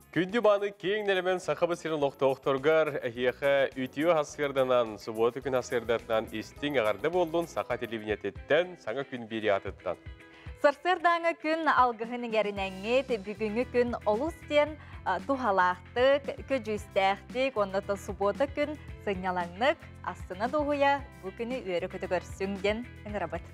Күнді баны кейіңнелемен сақабы сирін лоқтоқтырғар әйеқі үйтіу асырданан, сұботы күн асырдатынан істің ағарды болдың сақа телевинететтен саңа күн бері атыттан. Сарсырдаңы күн алғығын әрінәңет, бүгінгі күн олыстен тухалақтық, көжістәқтік, оннаты сұботы күн сыңялаңнық, астына доғуя бүкіні өрі күті көрсіңден ұңырабыт.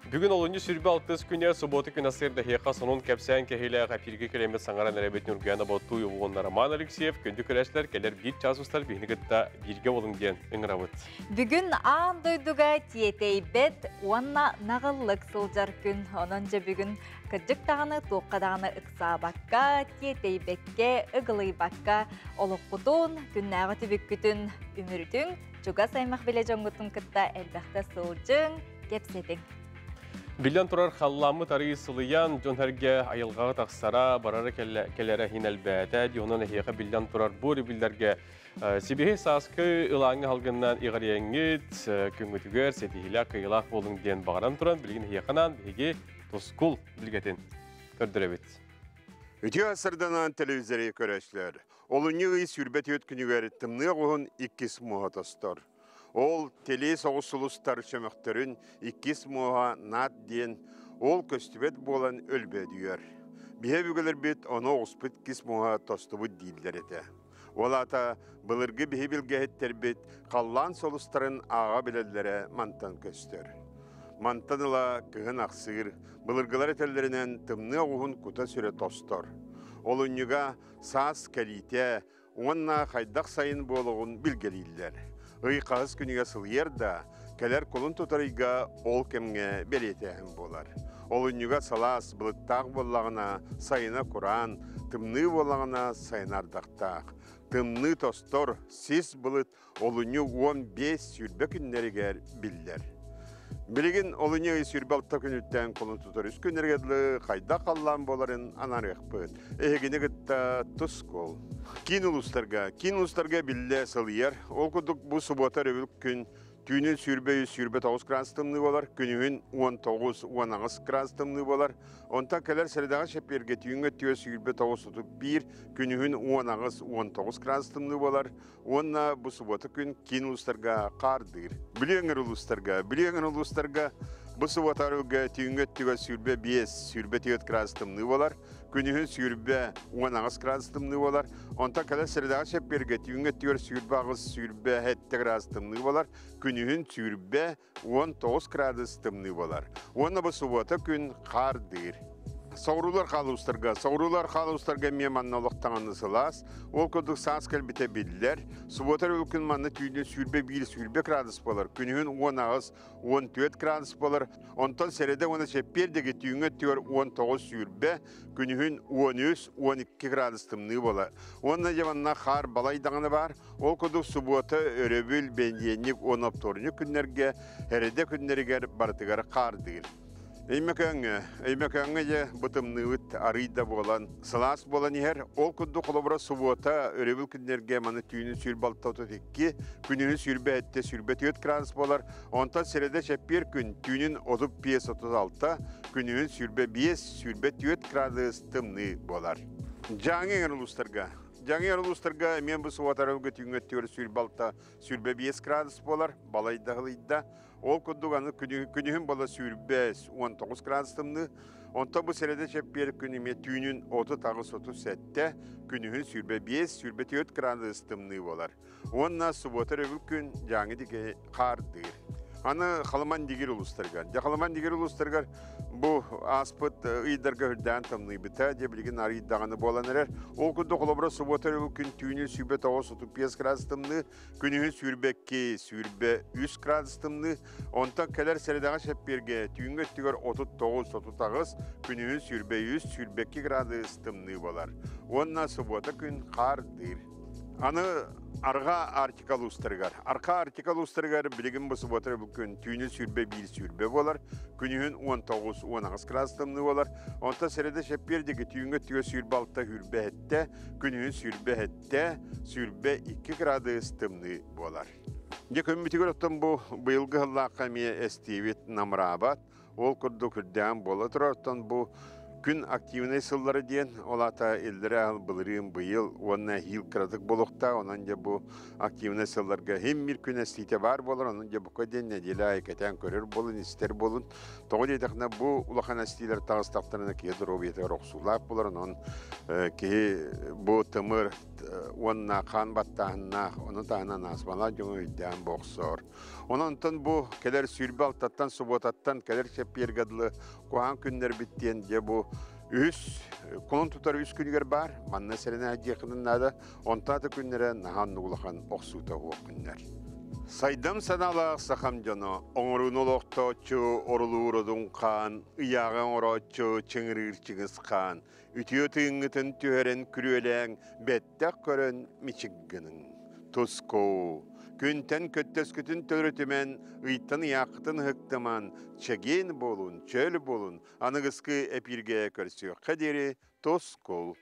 Бүгін олынды сүрбі 6 күнне сұботы күн асырда хеқа сонун кәпсән кәхейлі әпірге көлемет саңаран әрәбетін үргәні ботту ұғығын Роман Алексеев күнді көрәшілер келер бір жазыстар бейінігітті бірге олыңден ұңырабыт. Бүгін аң дойдуға тиетейбет, онна нағылық сылжар күн, онынжа бүгін кірдік тағаны, тоққадағаны ұқсабаққа, тиетейбекке, ұғылайбаққа, олық құтын, күннәғы түбік күтін өмірдің, жүға саймақ біле жоңғытын күтті әлбәқті сылжың, кепсетін. Билен тұрар қалламы тарығы сылыян, жонәрге айылғағы тақсара, барары келері хин әлбәті, дионын әйеқі билен тұрар бұры білдерге себеге сасқы ұлаңы халғыннан иғарияңыт, күнгітігер, сетихілі қиылақ болың ден бағаран тұран, білген әйеқынан біге тұскул білгетін көрдіребет. Үті асырданан телевизоры көрәшілер. Олыны ғыз үрбәт өткінігер тымны ғуын 2 мұғатастар. Ол теле соғысылыстар шөміқтерін 2 мұға нат ден ол көстібет болан өлбе дүйер. Бие бүгілер бет оны оғыспыт 2 мұға тостыбы дейілдер еті. Ол ата бұлырғы бие білгәйттер бет қаллан солыстарын аға білелері мантан көстер. Мантаныла кығын ақсығыр, бұлырғылар етелерінен тымны оғын күті сүре тостор. Ол үнніға сас кәлейте, оңынна қайдақ сайын болуғын білгелейлер. Үй қағыз күніге сылйер да, кәлер қолын тұтарыға ол кемге белетәхін болар. Ол үнніға салас бұлыттақ болағына сайына құран, тымны болағына сайынардақтақ. Тымны тостор, сес бұлыт ол үнні 15 сүрбе күннерігер білдер. Білеген ол үнні сүрбе 6 күніттен қолын тұтар үз күннергерлі қайда қаллан боларын анарық бұд. Әйгені ғытта тұс қол. Кин улустарға білді сылыер. Ол күдік бұл сұботар өвілік күн түйінін сүрбе 9 градустымны болар, күнігін 19-19 градустымны болар. Онтан кәлер сәледағы шәпперге түйінгі түйе сүрбе 9-1, күнігін 19-19 градустымны болар. Онна бұл сұботы күн кин улустарға қардыр. Білеңір улустарға бұл сұботар өге түйінгі түйе сүрбе 5, сүрбе 9 градустымны болар. Күнігін сүрбе 19 градустымны болар. Онтан кәлер сәледағы шәпперге түйінгі түйе сүрбе 7 градустымны болар. Күнігін сүрбе 19 градустымны болар. Оны бұл сұботы күн қардыр. Саурулар қалуыстарға мен манналықтағаны сылас. Ол күдік саас кәлбіте білдер. Сұботар өлкін манны түйінен сүрбе 1 градус болар. Күнігін 10-14 градус болар. Онтан сәреде оны шәппердегі түйінгі түйір 19 сүрбе, күнігін 13-12 градустымны болар. Онына жаманна қар балайдағаны бар. Ол күдік сұботы өребіл бәнденік 10-14 күннерге, әреде күннергер бартығары қардығыр. Эймекаңы же бұтымны үт арыйда болан, сылас болан егер, ол күнді қолыбыра сұбота өребіл күннерге маны түйінің сүрбалта 32, күнінің сүрбе әтте сүрбе 4 градус болар, онтан сәреде шәппер күн түйінің 35-36, күнінің сүрбе 5, сүрбе 4 градус тымны болар. Жаңы ұлыстарға мен бұл сұботар өлгі түйінгі түйір сүрбалта сүрбе 5 градус болар, балайдағылыйда. Ол күндіғаны күнігін бала сүрбе 19 градустымны, онта бұл сәреде шәппер күніме түйінін 30-37, күнігін сүрбе 5, сүрбе 4 градустымны болар. Онна сұботар өвіл күн жаңы деге қардыр. Аны қалыман дегер ұлыстырғар. Қалыман дегер ұлыстырғар бұл аспыт ұйдарға үрдән тымны біта, дебілген арыйдағаны боланырар. Ол күнді қолабыра сұботар өвіл күн түйінін сүрбе 9-35 градустымны, күнігін сүрбе 2, сүрбе 3 градустымны, онтан кәлер сәредағы шәпперге түйінгі түгер 39-39, күнігін сүрбе 3, сүрбе 2 градустымны болар. Онна сұбота күн қардыр. Аны арға артикал ұстырғар. Арқа артикал ұстырғар білігін бұсы бұтыр бұл күн түйіні сүрбе 1 сүрбе болар, күнігін 19-19 градустымны болар. Онта сәреде шәппердегі түйінгі түйе сүрбе 6 хүрбе әтті, күнігін сүрбе әтті, сүрбе 2 градустымны болар. Некөм бітігір оттан бұл бұйылғы ғылаққа ме әстейвет намырабат, ол күрді күрден бола тұрартан бұл Күн активный сыллары ден, олата елдері бұлырын бұйыл, онына хил кіратық болуқта, онан же бұл активный сылларға хем бір күн әстейте бар болыр, онан же бұқа ден неделі айкетен көрір болын, істер болын. Тоғы дейдіқна бұл ұлақан әстейлер тағыстақтарына кейдір обетігер оқсулап болыр, онан кей бұл тымыр онына қан баттағына, оны тағынан асмала жоңы үйден боқсор. Онан тұн бұл келер сүйірбі алтаттан, сұботаттан, келер шеппергадылы қоған күндер біттен же бұл Kulun tutar 3 günler var. Manna serine hacıqının nada 16 günlere nahan nugulakan oqsuta huq günler. Saydım sanalaq saxam jano, oңrun oloqtoçu oruluurudun kan, ıyağın oroçu çıngırırçınız kan, ütüyö tığınıtın tüheren kürüelen, bettek körön miçigginin. Tusko, Күнтен көттескүтін төрітімен, ұйттан яқытын хықтыман, чеген болун, чөл болун, анығысқы әпірге көрсі қадері тос кол.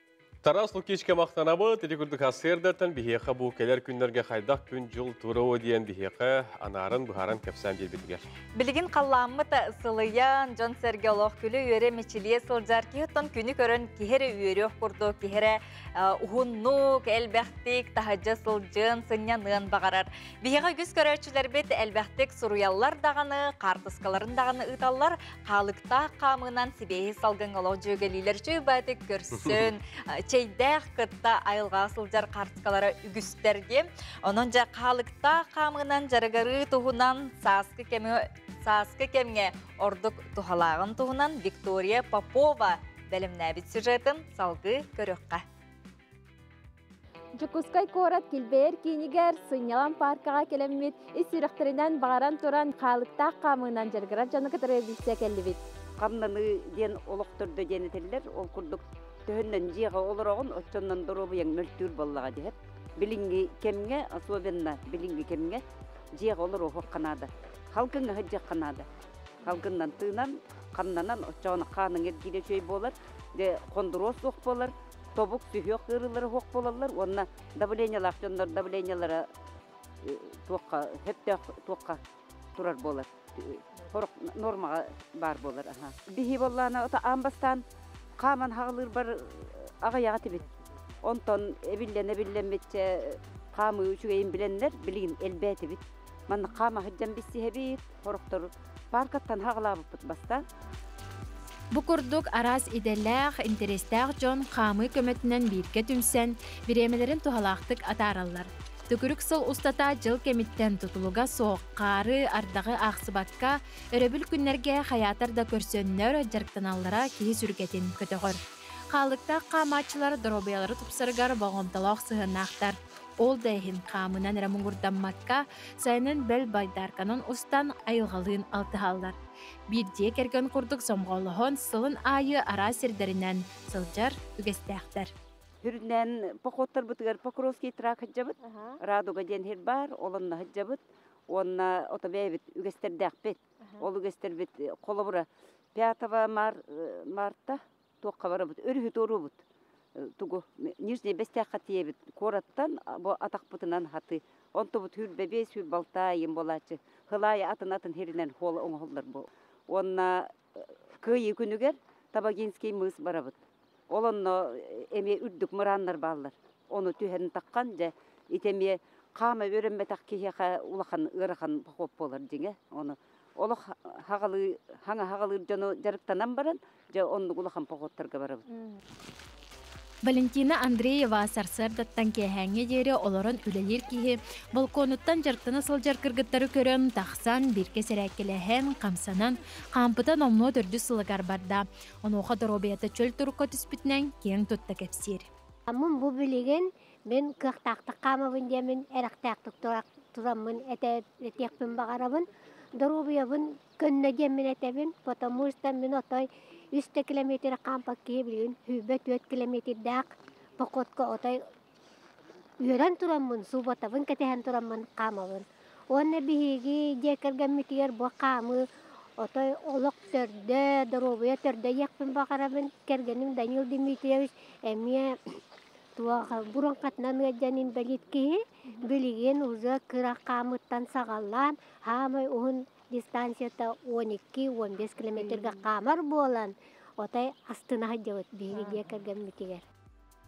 Тарас Лукичке мақтанабы, тетекүрдік асырдатын бігеқі бұл келер күндерге қайдақ күн жыл тұрауы дейін бігеқі анарын бұхаран кәпсән белбетігер. Білігін қалламыта ысылыян, Джон Серге олық күлі өре мечілие сылжар кейіттон күні көрін кехері өре құрды, кехері ұғыннук, әлбәқтік, тахаджа сылжын, сынянын бағарар. Бігеқі күз көрерчілер бет әлбәқтік сұруялар дағаны, қартысқаларын дағаны ұталар, қалықта қамынан себейі салғын олық жөгелілер жөй бәтік көрсін, чейдәқ қытта айылға сылжар қартысқалары үгістерге, оның жа қалықта қамынан жарығары тұғынан сасқы кемге ордық тұхалағын тұғынан Виктория Попова бәлімнәбіт сюжетін салғы көріққа. Жукускай корат килбер кинигер сынялан паркаға келеммит, исиректеринен бағаран туран қалықта қамынан жарғырар жаны кітірі білсе келдібет. Қамнаны ден олықтырды денетелер, ол күрдік төхіннен жиға олырағын, отчоннан дұрубы ең мөлтүр боллаға дейіп. Білінгі кемге, особенно білінгі кемге, жиға олыр оғық қанады. Халқынға хыджақ қанады. Халқыннан тыынан, қамнанан отчоғына қаның ергеде шөй болар, қондырос оқ болар, тобук сүйек қырылары оқ болалар, онына давлениялар, ақчондар давлениялары тоққа тұрар болар. Нормаға бар болар. Бихи болланы амбастан қаман хағылыр бар ағаяға тебет. Онтон әбілен бетче қамы үшігейін біленлер, білігін әлбәті бет. Манны қама хыджан бесі әбет, қорықтыр паркаттан хағылабы бұт баста. Букурдук арас иделләх, интерестәх жон қамы көмөтінен бирке түмсен, биремелерин тухалақтык атаралар. Түкірік сыл ұстата жыл кемиттен тұтылуға соқ, қары, ардағы ақсыбатқа, өрөбіл күннерге хаятарда көрсөннөр жарықтаналлара кейі сүргетін көтіғыр. Қалықта қамачылар дұробиялары тұпсырғар бағымталақ сығынақтар. Ол дәйін қамынан рәмұңғырданмаққа сайынын бәл байдарқанын ұстан айылғалығын алтығалар. Бірде керген құрдық сомғалығын сылын айы ара сердерінен сылжар үгестәқтер. Хүрнен поқоттар бұтығар Покровский трак хыджабыт, радуға ден хер бар, олынна хыджабыт, онна отобәйбіт үгестердәқ бет. Ол үгестер бет қолы бұра 5 марта тоққа бара бұт, өрі ұру бұт. Тугу нижний бестяққа тиебіт, кораттан атақ бұтынан хаты. Онты бұт хүр бәбес, хүр балта ем болачы. Хылайы атын херінен қолы оңғылдар бұл. Онна көйі күнігер Табагинский мыс бара бұт. Олонно эме үрдүк мыраннар баллар. Оны түйһәрін таққан, жа итеме қамы өренбе тақ кейеқа улақан, ырақан поқоп болар жеңе. Оны олық хаңа хағалы жону жарықтанан баран, жа оны улақан поқоттарға барабы. Валентина Андреева сарсырдаттан кехәңе жері оларын үлелер кейі, балконуттан жарықтаны сылжар кіргіттары көрін тақсан бірке сәрәкеләхән қамсанан, қампытан омно түрді сылығар барда. Оны оқа дұробияты чөл тұрыққа түспітінен кең тұтты кәпсер. Амын бұл білеген, мен қықтақтық қамабын демен, әріқтақтық тұрамын, әтекпін бағарабын, дұробиябын көнне демен әтебін, потому что мен отой 100 километр кампак кебілген, хүбет 4 километр дақ, поқотқа отай үйерен тұрамын, субатабын кәтеген тұрамын қамабын. Оны бігеге декерген метігер бұл қамы, отай олық түрді, дұробия түрді екпін бағарабын, кергенім Данил Дмитриевич, әме бұрын қатынан өджанын бәлеткеге, білеген ұзы қырақ қамыттан сағалан, хамай ұғын дистанцията 12-15 километрге қамар болан. Отай астына хаджабыт биһиги дия кэргэн митигер.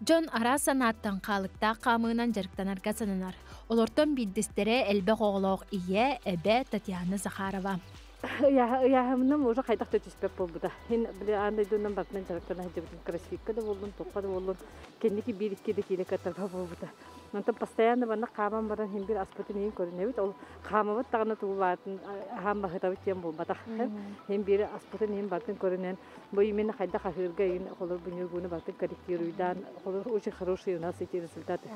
Джон ара санаттан қалықта қамынан жарықтанарға сананар. Олортон биддістере әлбәқ оғылауқ ие әбә Татьяна Захарова. Яһамным уже хайдак төтүспеп булды. Хин биле андай дундан бакман жарыктан хаҗыбын красивка да булдым, токка да булдым. Кенники бирикке да киле катарга булды. Нонтон постоянно бана камам баран хим бир аспытын көрүнөбүт. Ол камабыт тагына туулатын хам бахытабыт тем булбата. Хим бир аспытын хим батын көрүнөн. Бу именно хайдак хахырга ин холор бүнүгүнү батын корректируйдан, холор очень хороший у нас эти результаты.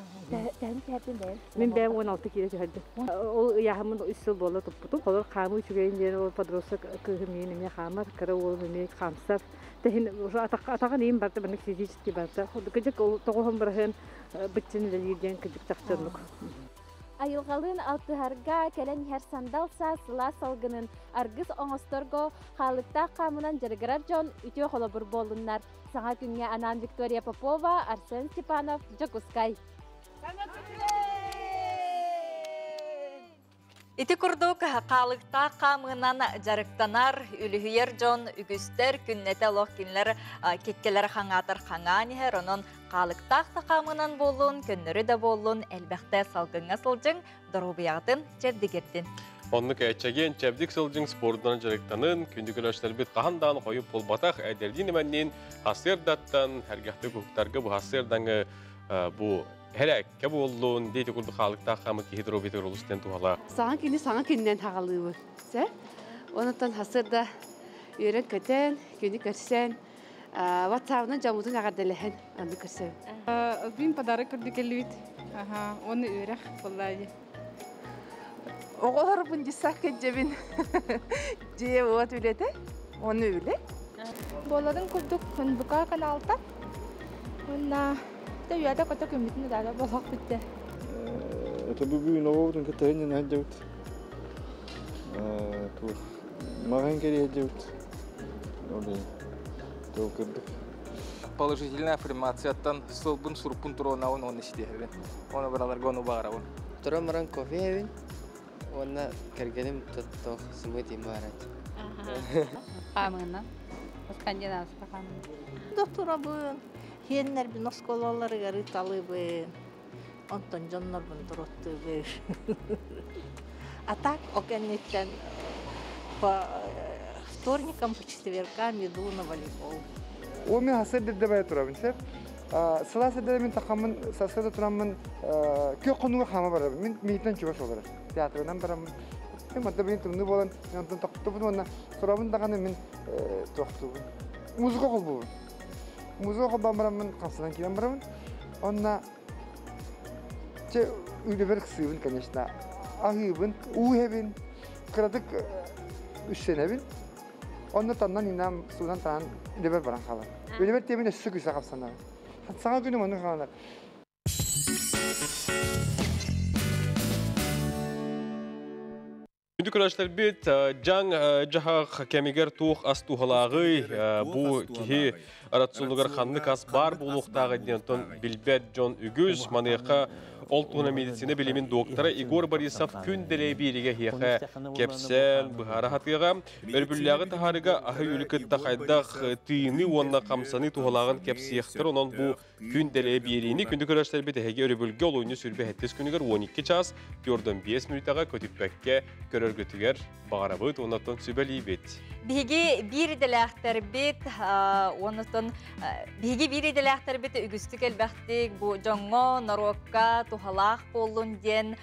Мен бәм 16 киле җәһәдде. Ол яһамын үсел болы туппуту. Холор камы үчүгәйин ден подросток кыгымын мен хамар караул мен хамсап. Тәһин уже атаган им барда бер физически барда. Кыжык тогоһым барһын битсин дилген кыжык тахтырлык. Айылгалын алтыһарга келен һәр сандалса сыла салгынын аргыс оңосторго халыкта камынан жаргырар жон үтө холобур болуннар. Саңа күнгө анан Виктория Попова, Арсен Степанов, Жокускай. Ити курдук қалықта қамынан жарықтанар үліхүйер жон үгістер күннете лоқкинлер кеккелер қаңатыр қаңанихер, онын қалықтақта қамынан болуын, күннері де болуын, әлбәқті салғыңа сылжың, дұрубияғдың жердігердін. Онны кәйтчәген чәбдік сылжың спорттан жарықтанын, күндік өләштер бет қағандан қойып болбатақ әдерден еменнен хасырдаттан, әргәқті көктарға бұл хасырдаңы бұл Herek bolluğun deydi kurdu kalıkta kamı ki hidrometeor oluşten tuhala. Sana kinden hağalığı. Ondan hasırda öğren köten, günü görsen, WhatsApp'dan camutun ağadalehen onu görsen. Bin pazarı kırdık elbet. Onu öğren vallahi. O kadar bunca sakın cebin. Ciye o öyle onu öyle. Boladın kırdık buka kanalda. Ona Teviyada kota kömütünü daha balak bitti. Tabii bugün oğlum katayın ne yapacağız? Tu makan kere yapacağız. Öyle. Dokuduk. Положительная информацияттан сылбын сурпун туронауын оны iştehebin. Onu buralarga onu bağıravın. Turamıran kofiyevin. Ona kergenim tuttuk smoothie marat. Kamına. Oskanca nasıl kamına. Doktora bu. Hienler bir noskolaları garitalı bir, ondan canlar bunu duruttu bir. Atak o kennetten вторником по четвергам иду на волейбол. O men hasır dedi bay turabın sep. Sılası dedi men takımın sasada turamın köy konuğu hama var. Men meydan çıkış olur. Tiyatrodan baram. Hem hatta ben turnu bolan yandan takıp bunu ona turabın dağını men toxtu. Müzik okul bu. Müzik okul baramın kapsadan kiran baramın. Ona çe üniversitenin конечно. Ahibin, uhebin, kradık 3 senebin. Onda tandan inam sudan tan leber baran kalan. Leber temine sıkı sakapsana. Sana günüm onu kalanlar. Gündük arkadaşlar bit can jaha kemiger tuğ astu halağı bu ki aratsınlıgar xanlık as bar buluqtağı denton bilbet John Ügüz manıqa Oltuğuna medisine bilimin doktora Igor Borisov kündele biriga hiyaqa kepsen bihara hatıga ölbüllağı taharıga ahı ülkü tahaydaq tığını onna kamsani tuğalağın kepsiyektir onun bu kündele birini gündük arkadaşlar bit hege ölbülge oluyunu sürbe hettes günüger 12 ças 4-5 minutaga kötüpbekke körörgötüger bağırabıt onatın sübeli bit. Bigi bir dileğter bit, onatın bigi bir dileğter bit ügüstük elbettik bu jongo narokka tuhalaq bolun den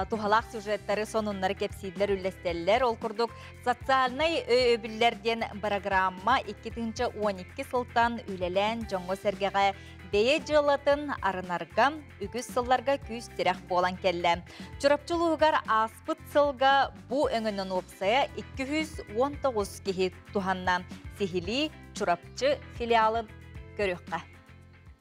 tuhalaq süjetleri sonunları kepsidler üllesteller ol kurduk. Sotsialnay öbüllerden programma 2-12 sıltan ülelen jongo sergeğe beye jılatın arınarga ügüs sıllarga küs direk bolan kelle. Çırapçılığıgar aspıt sılga bu öngünün opsaya 219 kihi tuhanna sihili çırapçı filialın görüqqa.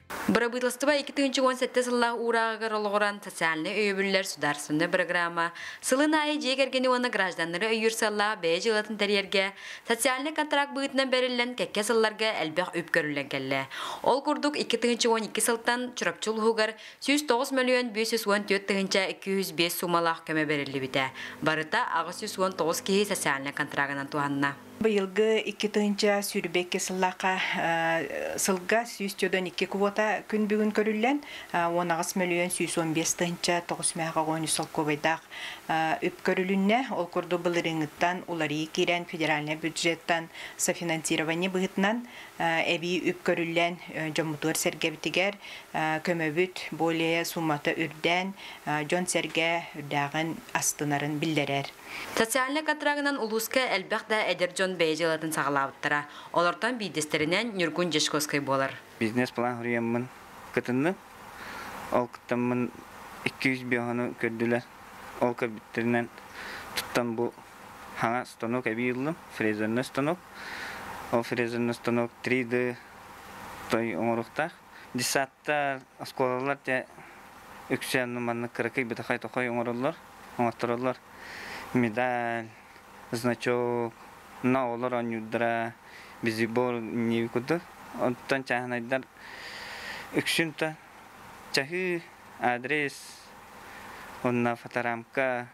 Бұрабыдылстыба 2017 сылла урағығыр олғыран социальный өйбілер сударсынны программа. Сылын айы жегергені оны гражданлары өйір сылла бәй жылатын тәрерге социальный контракт бұғытынан бәрілін кәкке сылларға әлбәқ өп көрілен кәлі. Ол күрдік 2012 сылтан чұрапчыл ғығыр 109 миллион 514 сумалақ көмі бәрілі біті. Барыта ағы 119 кейі социальный контрагынан туғанна. Быйылгы 2-нче сүрбекке сылга сүйстөдөн 2 квота күн бүгүн көрүлгөн 19 миллион 115-нче 9 мега гонусол кобайдак үп көрүлүнне ол курду былырыңыттан улари кирен федеральный бюджеттан софинансирование быгытынан эби үп көрүлгөн жомутур сергебитигер көмөбүт более сумматы үрден жон серге үрдагын астынарын билдерер. Социальный контрагынан улуска элбекда эдер жон бейжилатын сағалабыттыра. Олардан бейдестерінен Нюргун Жешковскай болар. Бизнес план хурияммын кытынны. Ол кыттаммын 200 бияханы көрділер. Ол кабиттерінен туттан бұл хана станок әбі йылым, фрезерный станок. Ол фрезерный станок 3D той оңырықтақ. Десаттар, осколалар те үксенні манны кырықай бітақай тоқай оңырылар. Медаль, значок, на олар анюдра, бизибор не куды. Оттан чахнайдар үксүнта, чахы, адрес, онна фоторамка,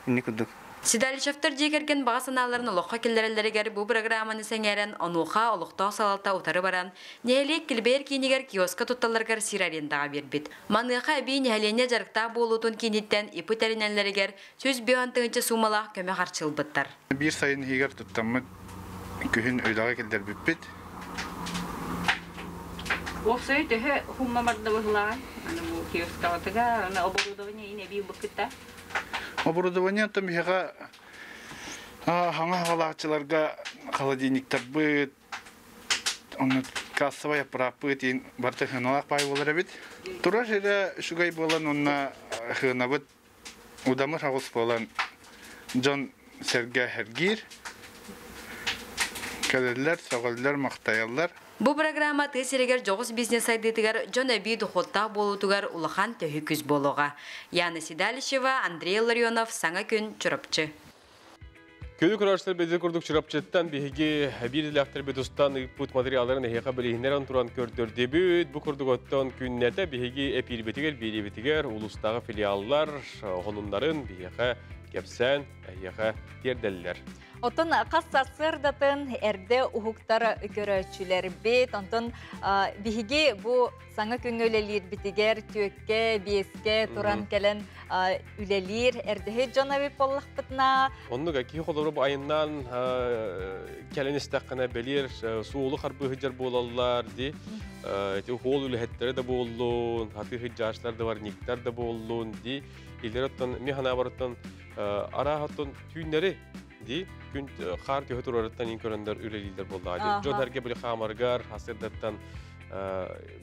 не куды. Сидалишевтер дегерген бағасыналарын олыққа келдерелерігер бұл программаны сәңерен онуға олықтау салалта ұтары баран, нәлек келбейер кейінегер киоска тұтталарғар сирарендаға бербет. Маныққа әбей нәлене жарықта болуытын кейінеттен ипы тәрінәлерігер сөз бейантыңынчы сумалақ көмі қарчыл бұттар. Bir sayın егер тұттамы күхін өйдаға келдер бүппет. Оқсай төхі хумма барды бұғылаған. Киоска отыға, оборудование ине бей бұқытта. Оборудование там яга ханга халачыларга холодильниктер бит, он кассовая аппарат ин барты хыналак пай болар бит. Тура жерде шугай болан онна хынабыт удамы хагыс болан Джон Серге Хергир. Кәделләр, сагаллар, мактаяллар. Бу программа тесерегер жогус бизнес сайдытыгар жон эби дохотта болутугар улахан төһүкүз болуга. Яна Сидалишева, Андрей Ларионов, Саңа күн чурапчы. Көді күрәштер бәді күрдік чурапчыттан бігеге бирділәқтір бедустан ұйпут материаларын әйеқа білігінерін туран көрдір дебіт. Бұ күрдік оттан күннәті бігеге әпирбетігер, беребетігер, улыстағы филиаллар, ғонындарын бігеға кепсән әйеқа тердәлілер. Отон қасса сырдатын әрде ұхуқтары көрәтшілер бет, онтон бігеге бұ саңа көңілелер бітігер, түйекке, беске, туран кәлін үлелер, әрдеге жона беп боллақ бұтына. Онның әкі қолыры бұ айыннан кәлін істәққына бәлер, суылы қарбы хыджар болалар, қол үліхеттері де болуын, хаты хыджашлар да бар, нектар да болуын, елдер оттан, механа барыттан, ара хаттан түйінлері, күн қар көтір ораттан ең көріндер үлелейдер болды. Жон әрге білі қамарғар, хасырдаттан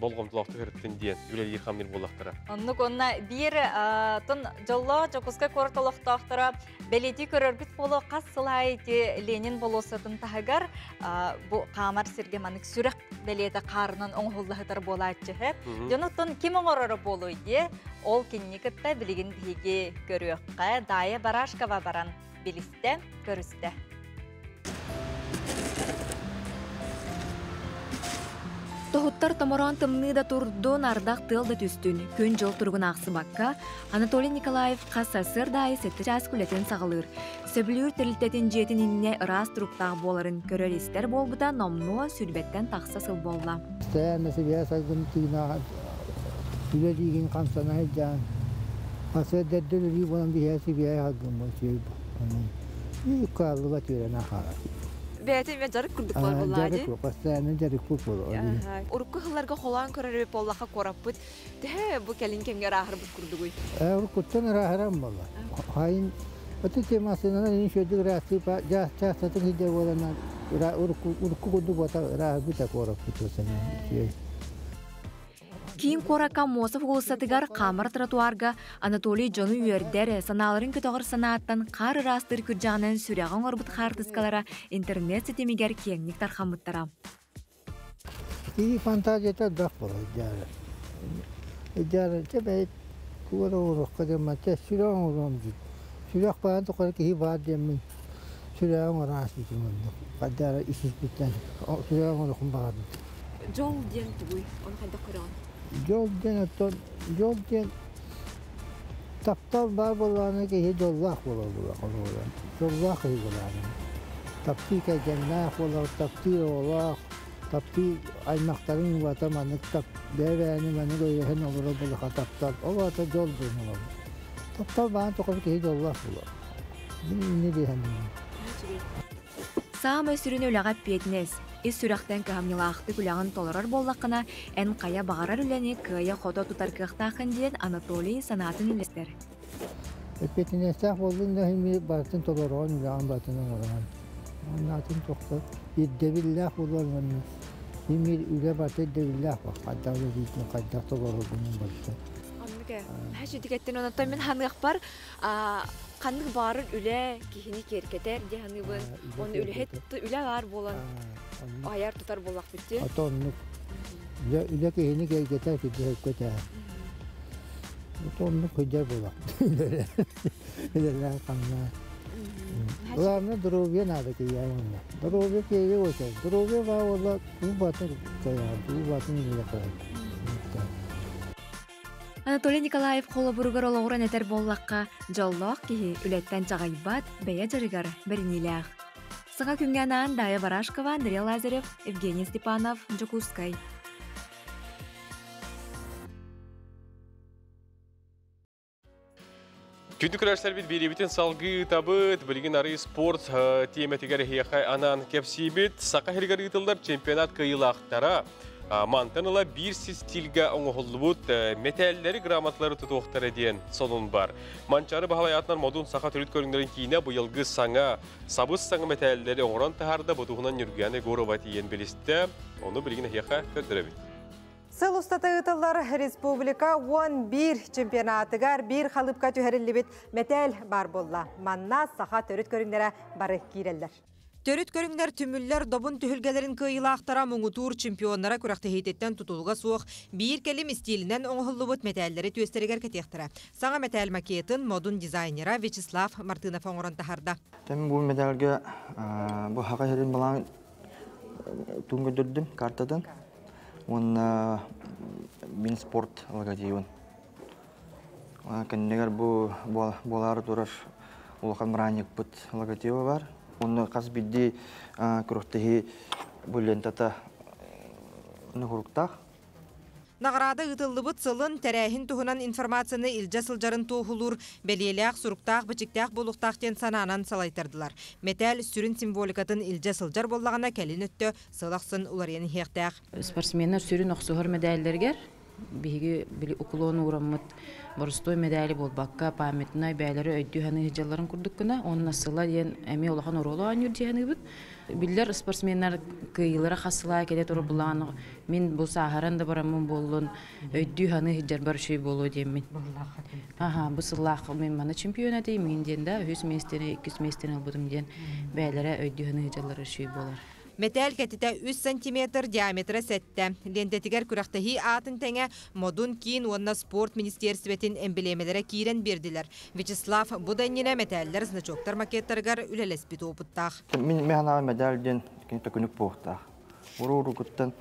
болғымтылақты көріттен дейін үлелей қамир болақтыра. Оннық онна бір жолла жоқысқа көртіліқтақтыра бәлеті көріргіт болу қас сылайты Ленин болусатын тағығар бұл қамар сергеманық сүрек бәлеті қарынан оңғылдығытыр болатшы. Жонықтың кем оңырыры болу ете, ол кеннекітті білігін деге көріққа дайы барашқава баран білісті, көрісті. Тоғыттар томорон тымныда турдун ардақ тылды түстін. Күн жол тұрғын ақсыбаққа Анатолий Николаев қасасыр дайы сетті жас күлетін сағылыр. Сөбілер тірілтетін жетін инне ырас тұруқтағы боларын көрер істер болбыда номнуа сүрбеттен тақсасыл болла. Стоянно себе сағын түйіна үлелеген қамсана жан. Асыдерділі болан бейе себе хағын бұл. Yukarıda törene xara. Бәтен мен жарык күрдік бар болады. Жарык, постоянно жарык болады. Урукка хылларга холан көрөрөп боллаха кораппыт. Тэ бу келин кемге рахыр бут күрдүк ой. Уруккуттан рахырам болла. Хайын öte temasına ne şöyle rastı pa ya çatı hide olana urukku kudu bata rahı bita korapıt sen. Кийин Корака Мосов голсатыгар камар тротуарга Анатолий Жону үйердер саналарын көтөгөр санааттан кар растыр күржанын сүряган орбут хартыскалара интернет сетемигер кеңник тархамыттара. И фантазията дах болду. Жара тебе кура урукка демате сүраган орумду. Сүрак паан токор ки баад демин. Сүраган орасы демин. Кадара ишис биттен. Сүраган орукун баад. Жол ден туй, он кайда көрөн. Yolden taptal var bolanı ki hiç Allah bolar. Allah hiç bolar. Tapti kaygenler olur, tapti oğlak, tapti aymakların vatamanık tap, bebeğini beni göğehen olur, bulaka taptar, o vata yol dönü olur. Taptar bana tokar ki hiç Allah olur. Ne diyeyim? Саам өсүрүн үләгәп беднес. Ис сүрәктән кәһәмнилахты күләгән толорар боллакына эн кая багарар үләне кыя хото тутар кыхтахын диен Анатолий санатын үлестер. Епетинестах болдun da himi batın tolorağın үләгән batının oran. Anlatın tokta iddebillah bulurlar. Himi üle batı iddebillah bak. Hatta öyle diyorsun kadar tolorağının başı. Anlıga. Häşi dikettin onattan men hanık бар. Kandık barır üle kihini kerketer diye hanıbın. Onu üle het üle var bolan. Ayar tutar bolak bitti. Ata onu üle kihini kerketer ki diye kötü. Ata onu kıcar bolak. Üleler kanlar. Ularını drobiye nerede ki yayınlar. Drobiye kıyı olsa. Drobiye var ola bu batın kayar. Bu batın üle kayar. Анатолий Николаев холобургар олоғыран этер боллаққа жоллоқ кихи үлеттен жағайбат бәйә жарыгар бірінеләғ. Сыға күнгенан Дая Барашкова, Андрей Лазарев, Евгений Степанов, Джокускай. Күнді күрәшлер бит беребітін салғы табыт, білген ары спорт теметігер хияқай анан кепсибет, сақа хергар ұтылдар чемпионат кыйлақтара. Мантаныла bir стильге оңғылыбыт металлері грамотлары тұтуқтары дейін сонун бар. Манчары бағалаятынан модун сақа түріт көріңдерін кейіне бұйылғы саңа, сабыз саңа металлері оңыран тахарда бұтуғынан үргені ғорова тиен білісті, оны білген хияқа көрдірі бит. Сыл ұстаты ұтылар республика 11 чемпионатыгар бір қалыпқа түйерілі бет металл бар болла. Манна сақа түріт көріңдері бары кейрелдер. Төрүт көрүңдер түмүллер добун түһүлгелерин кыйылаактара муңутуур чемпионнара күрәктехитеттен тутулуга суох бир келим стилинен оңголлубут металлери түөстеригер кетиэхтара. Саңа металл макетін модун дизайнера Вячеслав Мартынов оңорон тахарда. Тем бу медальге бу хака херин балан туңгөдөрдүм картадан. Он мин спорт логотипин. Кеннегер бу болары турар улахан мраник бут логотипи бар. Оны қас бидді күріқтігі бүлентата нұғырықтақ. Нағырады ұтылы бұт сылын тәрәхін тұхынан информацияны илжа сылжарын тұғылыр, бәлеләқ, сұрықтақ, бічіктақ болуқтақтен сананан салайтардылар. Метал сүрін символикатын илжа сылжар боллағына кәлін өтті сылақсын ұларен хеқтақ. Спортсменler сүрін оқсуғыр медальдергер. Биги били уклон ураммыт борстой медали болбакка памятный бәйләре өйдү ханы хыҗалларын курдуккына онна сыла дигән эми улахан ороло анюр дигәнебит биллер спортсменнар кыйлары хасыла келе туры булан мин бу сахаранда барамын боллун өйдү ханы хыҗар бар шей болу дигән аха бу сыллах мен мана чемпионат дей мен дигәндә 100 местене 200 местене булдым дигән бәйләре өйдү ханы хыҗаллары шей болар. Металл кәтіті 3 см диаметрі сәтті. Лендетігер күріқтіғи атын тәңе модун кейін онна спорт министерсветин эмблемелері кейрен берділер. Вячеслав бұданніне металлер значоктар макеттарғар үлелес біт опыттақ. Мен механағы медальден түкінік боқтақ. Ұру күттен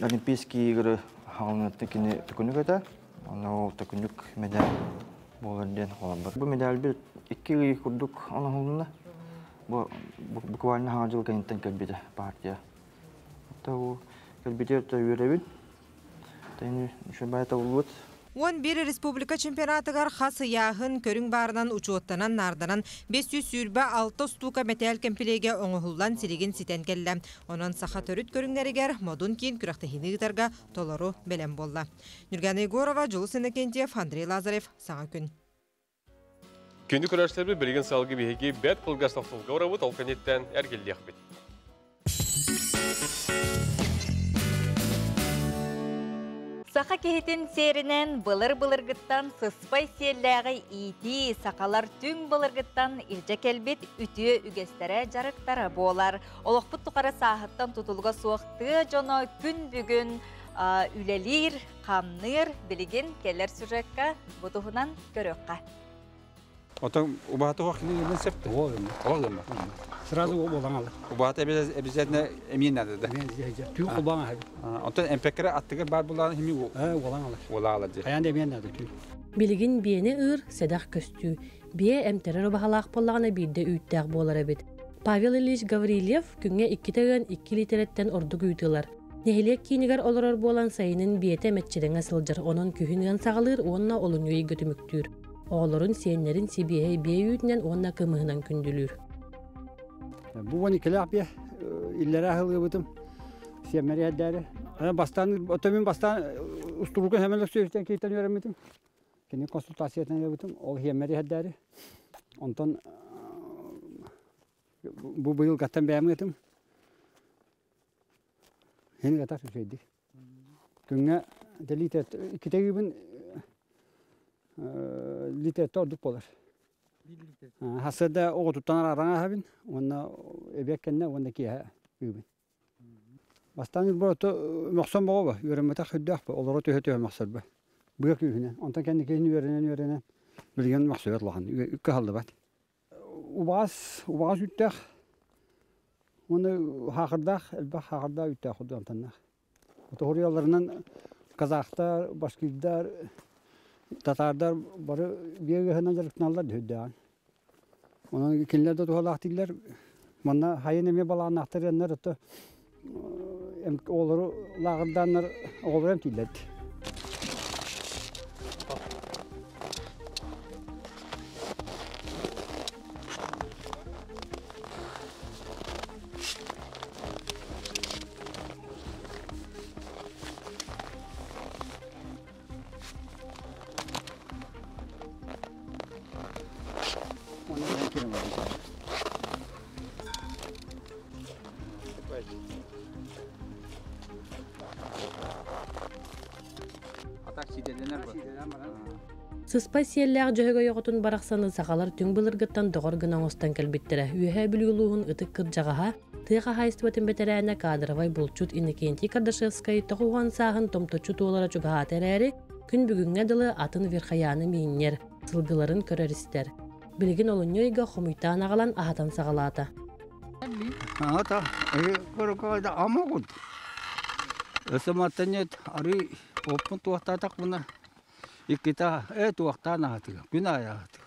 олимпийский игры ғалынатты түкінік өті. Ол түкінік медаль болырден қолабыр. Бұл медаль бір 2 күрдік оны буквально хажыл кенттен келбиде партия. Тау келбиде тәйүрәбин. Тәйни шабайта улут. 11 республика чемпионатыгар хасы яхын көрүң барынан учуоттанан нарданан 500 сүрбә 6 стука металл кемпилеге оңохуллан силеген ситен келле. Онон саха төрүт көрүңнәригер модун кийин күрәктәһини гытарга толору белем болла. Нурган Егорова, Жолу Сенекентьев, Андрей Лазарев, Саңа күн. Күнді көрәшлербі білген салғы бейге бәт қылғас тоқтылға орабыт олқанеттен әргелдеқ бет. Сақа кехетін серінен бұлыр-бұлырғыттан сыспай селләғі ити, сақалар түң бұлырғыттан илже келбет үтіе үгестері жарықтары болар. Олықпыт тұқары сағыттан тұтылға суақты жоны күн бүгін үлелер, қамныр, білген келер сүрекқа бұтығынан көріққа. Отон убаты хохлинен септи. Олым. Сразу болаңалы. Убаты обязательно эмин надо, да? Түү кулбаңа. Отон эмпекере аттыгы бар буланы хими болаңалы. Олалы ди. Аян демен надо түү. Билигин биени ыр седах көстүү. Бие эмтерер бахалаак боллагана бирде үйттәк болар эбит. Павел Ильич Гаврилев күнгө 2 литреттен ордук үйтылар. Нехилек кинигер олорор болан сайынын биете метчидеңе сылжыр. Онун күхүнгөн сагалыр, онна олуңуй götүмүктүр. Оолорун сиеннерин сибиэхэй бие үйтінен онна кымыһынан күндүлүр. Бу вони килап бе иллера хылы бутум. Семери аддары. Бастан отомин бастан устурган хемелек сөйстен кейтен öğrenmedim. Kini konsultasiyeten yaptım. O hemeri addары. Ondan bu yıl kattan beğenmedim. Yeni katar söyledik. Günge de litre 2 gün litre torduk bolar. Hasada o tutan arana habin. Ona ebekenне ona ki ha gün. Bastan bu to maksam baba öğrenmete hüddah bu. Olur ötüyor maksat bu. Bu yakıyor. Ondan kendi kendini öğrenen. Bilgen maksat Allah'ın. Ükke halde bat. Ubaz üttek. Onu hakırdak, elbak hakırdak üttek oldu ondan. Otohoriyalarından Kazaklar, Başkirler, Tatarlar barı bir yığına jarıknalar hüddağın. Onun kinler de tuhalak diller. Bana hayın emi balağın aktaryanlar da oğulları lağırdanlar oğulları hem tillerdi. Sıspay siyellәg jöhögö yoğutun baraqsаны saqalar tüң bılırgıttan doğar gına ostan kelbittere. Ühe bülüğülüğün ıtık kırjağaha, tığqa hayıstvatın beterəne kadravay bulçut inikenti Kardashevskay toğuğan sağın tomtoçut olara çugaha terəri, gün bugüngə dılı atın virxayanı miyinler, sılgıların körerister. Bilgin olunyoyga xomuytan ağalan ahatan sağalata. Ata, kırıkayda ama gud. Esamataniyet, arı opun tuğatatak bunlar. İkita tuğaktan ahatiga, günah ahatiga.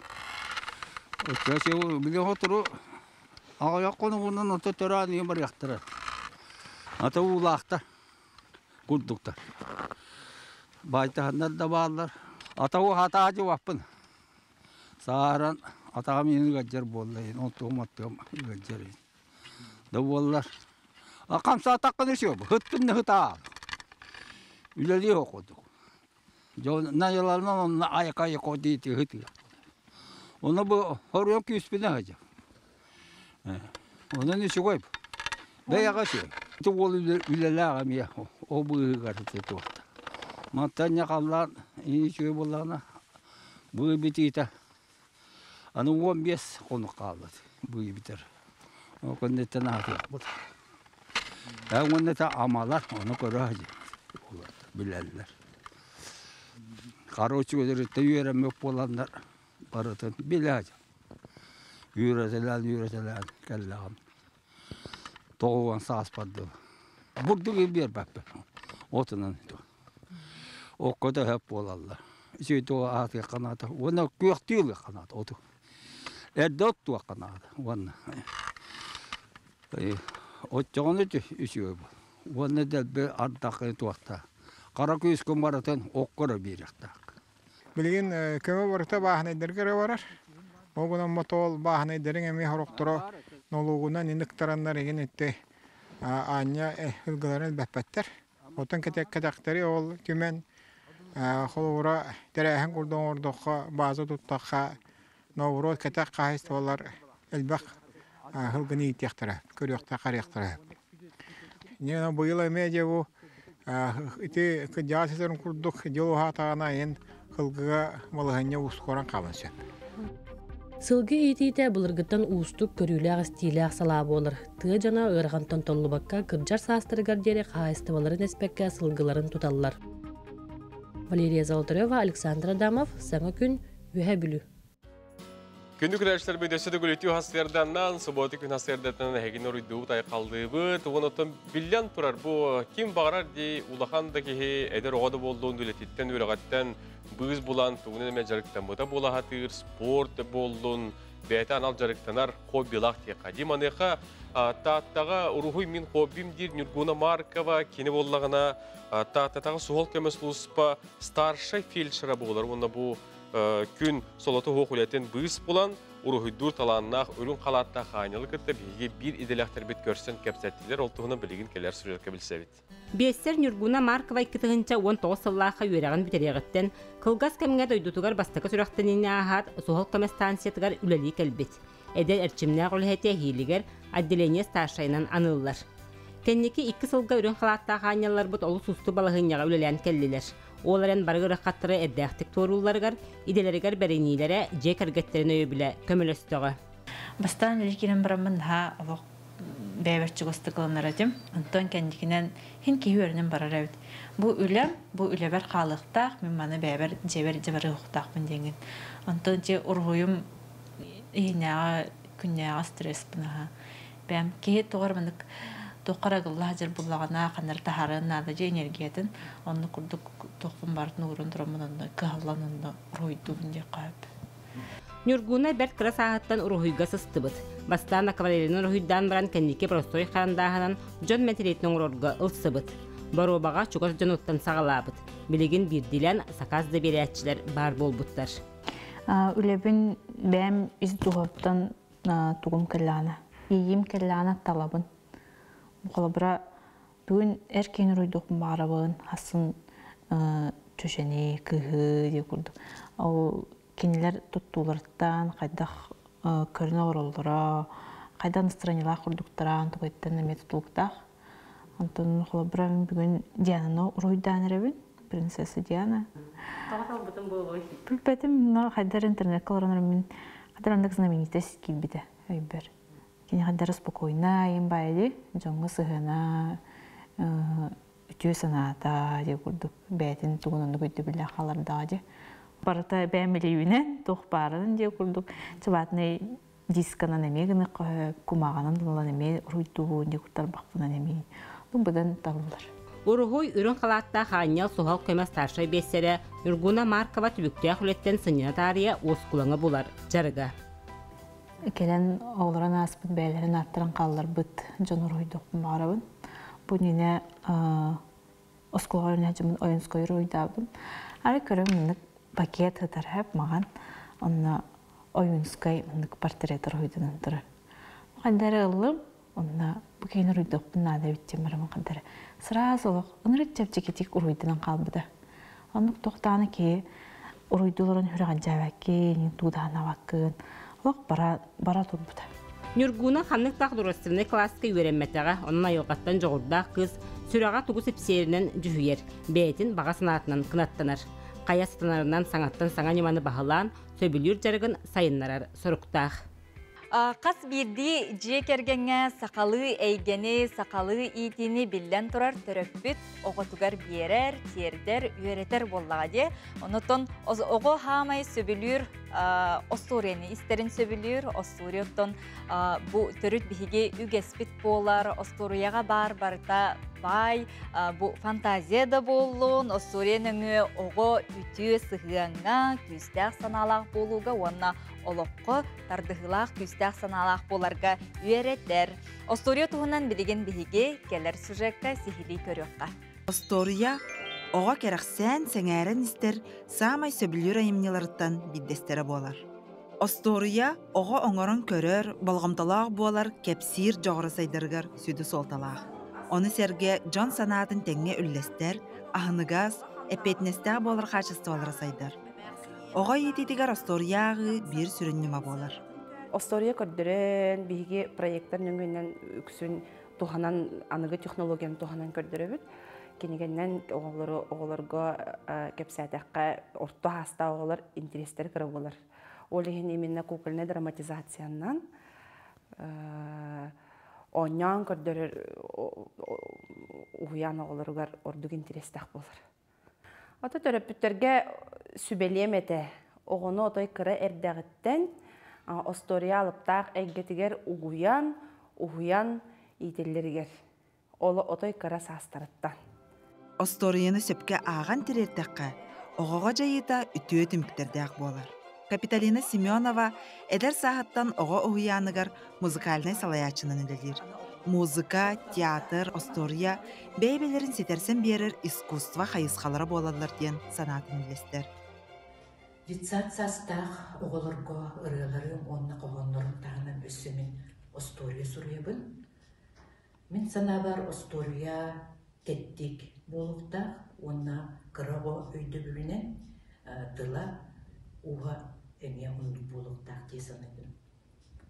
Çeşe bilgi oturu, ağayak konu bunun otu törani var yaktırar. Ata uğlakta, kurdukta. Baytahanlar da bağlar. Ata o hata acı vapın. Sağıran atağım yeni gacır bollayın, otuğum atığım gacırın. Da bollar. Akam saat hakkını şey bu, hıttın ne hıta al. Üleli okuduk. Nayalarından onunla ayak o diyeti hıtı. Ona bu horuyon ki üstüne hacak. Onun işi koyup. Beyağa şey. Tuğul üleli ağam ya. O bu hıgarıtı tuğda. Matanya kallar, iyi şey bulana. Bu bitiyte. Anı 15 konu kaldı. Bu biter. O konuda ne yapıyor? Ben konuda amalar onu koruyor. Bilerler. Karoçu ödürütte yürümek olanlar barıtın bilece. Yürüseler kellam. Doğuğun saspadı. Burada gibi bir bakma. Otunun. O kadar hep olanlar. İşte o ağzı kanata. Ona kök değil kanata. Otu. Erdot tuğa kanata. Ona. O çoğunu da işiyor bu. Ona da bir ardakını tuğda. Karaküz kumaratın okkara bir yakta. Bilgin kömü barıta bahanaydergere varar. Oğunan motol bahanayderin emi horoktura noluğundan indiktaranlar egin etti. Anya hılgıların behbetler. Otan ketekleri ol tümen xolura terehin kurdan orduqa bazı tuttaqa novro ketek kahist olar elbaq hılgını itiyaktara, körüyakta karyaktara. Ne bu yıl emece bu iti kıcasızların kurduk yolu hatağına en hılgıga malahanya uskoran kalınsa. Sılgı itiite bulurgıttan uustuk körüylәg stiylәg salabı olur. Tığ jana ırğantan tollu bakka kırjar sastırgar deri qaýystybaların espekke sılgıların tutallar. Valeriya Zoltareva, Aleksandr Adamov, Saňa gün, Ühe Bülü. Күндік рәштер бөйдесі де көлетеу хасырданнан, сұботы күн хасырдатынан әген орыйдығы тай қалды бұд. Оғын биллян тұрар бұл кем бағарар дей улахан да кеге әдер оғады болдуын өлететтен өліғаттан бұғыз бұлан тұғынын әме жарықтан бұда болағатыр, спорт болдуын, бәйті анал жарықтанар хоббилақ тек қадиманеға тааттаға ұрухой мен хоббим дир Нюргуна Маркова кені болағына тааттатаға суғал көмес лұспа старшай фельдшера болар. Онда бұл күн солаты хоқулетін бұғыс болан, ұрухыдур таланнақ өлін қалатта қайнылы кітті бейге бір иделяқтар бет көрсен кәпсәттілер олтығына білігін келер сүрелке білсәбет. Бестер Нюргуна Маркова 2019 сыллаға үйерағын бітереғіттен, қылғас кәміңе дойдутығар бастықы сүрақтыніне ағат соғыл көместанциятығар үләлі кәлбет. Әдәл әрчімнәғ үләхәте хейлігер отделение старшайынан анылылар. Кәннекі 2 сылға үрін қалатта қайнялар бұд олы сұсты балығынняға үләлән кәллілер. Оларын барғы рақаттыры әддәқтік торуларғар, иделерігер бәрінейлері жек әргеттерін өйбілі көмілістіғі. Бастан үлікенен барамын ға олық бәйбәртші қосты қылынар әдім. Антон кәндікінен хен кейі өрінен барар әуд. Бұл үләбәр қалықтақ, мен маны бәйбәр жебәрі ұқтақпын денген. Антон же ұрғойым үйінеға, күннеға стресс бұнаға. Бәм кейі тоғармандық тоқарағылла жер бұлағана қандар тахарын надажы энергиятын, оны күрдік тоқпын бардың ұрын тұрамын, оны қағылан оны ұройды бұнде қайып. Нюргуна бәрт қыра сағаттан ұрғыйға сысты бұд. Бастан акварелінің ұрғыйдан баран кәнеке простой қарандағынан жон мәтеретінің ұрорға ұлсы бұд. Баробаға чуғар жон ұттан сағала бұд. Білеген бірділен сақазды берәтчілер бар бол бұдтар. Үлебін бәм із тұғаптан тұғым кәллана. Ейім кәллана талабын. Қолабыра бүгін әркен ұройдықпын бағарабығын, асын чөшені, күхі де көрдік. Ол кенелер тұттулардан, қайдақ көріне оралдыра, қайдан ұстыранила құрдықтаран, тұғайттан әме тұтылықтақ. Антон қолабыра бүгін Диананы ұройдан әребін, принцесса Диана. Тағатал бұтын бұл ой? Бүлпәтім, қайдар интернет қаларынарымен, қайдар андық знаменитес келбеді, өйбір. Кені қадары спокойна, ең байды, жоңғы сығына, үтіе саната, де көрдік, бәйтін тұғынынды көйті білі қаларда, де. Барыта бәмелеуінен, тоқ барының, де көрдік, чыбатыны дисканан әмегіні қойып, күмағанын дұлан әме, ұрույтуын, де күрттар бақпынан әме. Бұл бұдан табылар. Урухой үрін қалатта қағанел соғал көмес таршай бесері, Нюргуна Маркова түбіктія құлеттен сынына тария осқылыңы болар, жарыға. Келен оғыларан аспыт бәйлерін арттыран қалылар бұд жон ұройдықпын бағарабын. Бұл нене осқылғарын әжімін ойынсқой ұройдабым. Ары көрім мұндық пакет ұтар әп маған онына ойынсқой мұндық портрет ұройдының тұрыр. Қандары ұлым, онына бұл кейін ұройдықпын нада өттен барамын қандары. Сыра солық, ұнырет жәпчекетек ұройдының қалбыды. Онық тоқтаны ке ұройдыларын хүріған жәбәккен, тудағына баққын. Бара тұрбыда. Нюргуна қанық тағдырыстырыны классқа үйеренметіға, оның айылғаттан жоғырда қыз сүраға тұғыс епсерінен жүхүйер, бәйтін баға санатынан қынаттанар. Қая сатанарынан саңаттан саңа неманы бағылан, сөбілер жарығын сайынларар сұрықтақ. Қас бірді жекергенге сақалы әйгені, сақалы итini білден тұрар түріппіт, оғытуғар берер, тердер, үйеретер боллағаде. Онытын оғы хамай сөбілер, Осторияны истерин сөбілер, Осторияттан бұл түріт бігі үгеспіт болар, Осторияға барта бай, бұл фантазияда болуын, Осторияның оғы үті сығыңа күстәқ саналақ болуға, онына олыққы тардығылақ күстәқ саналақ боларға үйереттер. Остория туғынан білген бігі келер сюжетқа сихили көріққа. Остория оға керақсән сәңәрін істер самай сөбілер айымнеларыттан биддестері болар. Остория оға оңырын көрер, болғамталақ болар, кәпсир жоғыры сайдырғыр сөйді солталақ. Оны сәрге жон санатын тәңе үллестер, ахыныгаз, әпетнестәғ болар қачысты олар сайдар. Оға ететігер Осторияғы бір сүріннема болар. Остория көрдірен бігі проекттар нүнгеннен үксін туғанан, анығы технологияны туғанан көрдіребіт. Кенегеннен оғыларға кәпсәтәққа орта хаста оғылар интерестер кірі болар. Олеген еменне көкіліне драматизациянан оңян көрдірер ұғыян оғыларғар ордық интерестәқ болар. Ата төрөпүттерге сүбелем эте. Оғыны отой кыры әрдәғіттен Остория алыптақ әйгетігер угуян ителлергер. Олы отой кара састырыттан. Осторияны сөпке аған тирертаққа, оғаға жайыта үтіе түміктердәк болар. Капиталина Семенова эдер сағаттан оға уғыяныгар музыкальный салаячынын үлелер. Музыка, театр, Остория бәйбелерін сетерсен берер искусства хайысқалары боладылар ден санатын үлестер. Витсат састақ оғылырға ұрылары онна қоғынларын тағынан өссімен Остория сұруебін. Мен сана бар Остория теттік болуқтақ, онна қырағы өйді бүлінен дыла уға әме ұндық болуқтақ десанығын.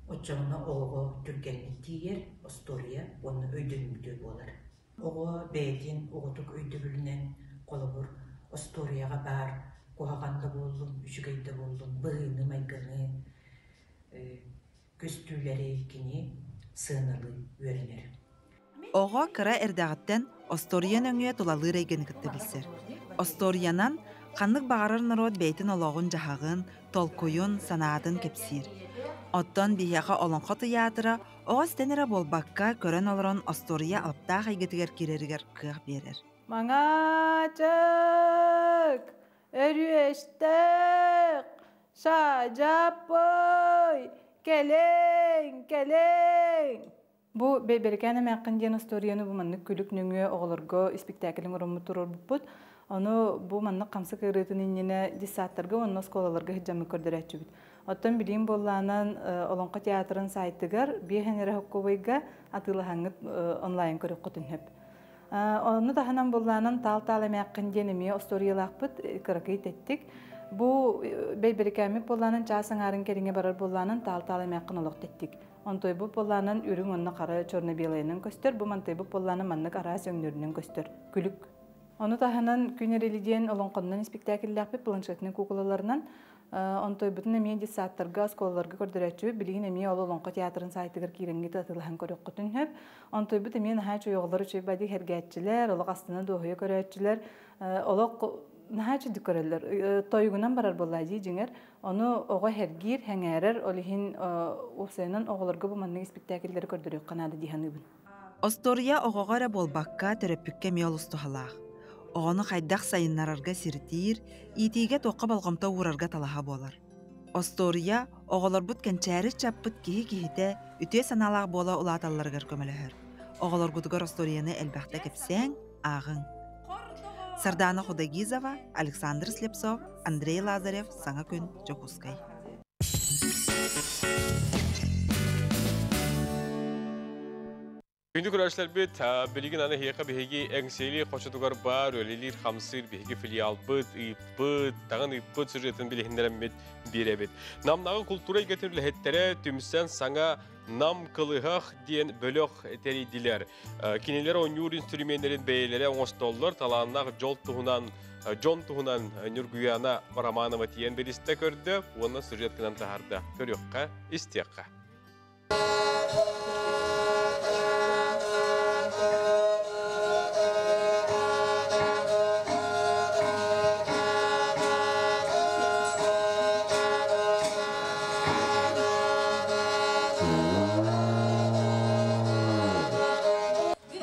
Отчағына оғы түргенні тиер Остория онна өйді мүмді болар. Оғы бәйден оғытық өйді бүлінен қолы бұр Осторияға бар Қоғағанда болдым, үшігейді болдым, бұғыны майгыны, көстүлері кені сыңылы өрінер. Оға кыра әрдағыттен Осториян өңе тұлалы рейгені күтті білсер. Осториянан қанлық бағарыр народ бәйтін олағын жағағын, толкойын, санаатын кепсир. Оттан бияға олонқы тиятыра, оға стенері болбаққа көрін олырын Остория алыптақ айгетігер керергер қық берер. Маңачық! Өрüeştek, şacapıy, keleng. Bu beyberken emekken diyen Ostoriyanı bu manlık külük nöngü oğulurga spektaklin urumu turur buput. Onu bu manlık kamsı kırıtın inine disatlarga onun skolalarga hicamı kördüretçü bit. Ottan bileyim bollanan olonqa teatrın saytıgar bir henere hokkovayga atılı hangıt online körük kutun hep. Onu da hanan bollanan tal emekken diyenemi Ostoriyalakpıt kırakayt ettik. Bu beyberkemi bollanan çasın arın kerine barar bollanan tal emekken olaq ettik. Ontoy bu bollanan ürün onunla kara çornabilayının köstür, bu mantoy bu bollanan manlık ara söngürünün köstür, külük. Onu da hanan künereli diyen olonqondan spektakillakpıt planşetinin kukulalarından ontoy bütün emiye disatlarga, skolalarga kördüretçü, bilgin emiye olonqa teatrın saytıgar kirengi tatılhan körük kutun hep. Ontoy bütün emiye nahay çoyoğları çoy badi hergetçiler, olaq astına doğuya köretçiler, olaq nahay çoy dükörerler. Toygunan barar bollaji jinger, onu oğa hergir, hengerer, olihin ufsaynan oğalarga bu manlık spektakilleri kördürük kanadı dihanıbın. Ostoriya oğağa bolbakka töröpükke miyolustu halaq. Oğunu qaydaq sayınlararga sirtir, itiga toqqa balğamta uğrarga talaha bolar. Ostoriya oğalar bud kençäri çappıt kihi-kihite ütüye sanalaq bola ulatallargar kömelehör. Oğalar gudugar Ostoriyanı elbaqta kepsen, ağın. Sardana Khudagizova, Aleksandr Slepsov, Andrei Lazarev, Sana Gün, Jokuskay. Gündük arkadaşlar bilgin ana hiyaka bihegi engseli koşudugar bar ölelir hamsir bihegi filial bıt ipıt dağın ipıt sürüyetin bilhinleren birebet. Namnağı kultura getirili hettere tümsen sana nam kılıhaq diyen bölük teridiler. Kiniler onur instrümenlerin beylere onstollar talanlar John tuhunan Nurguyana Ramanova diyen biriste gördü. Ona sürüyet kınan taharda körüqqa istiyaqqa.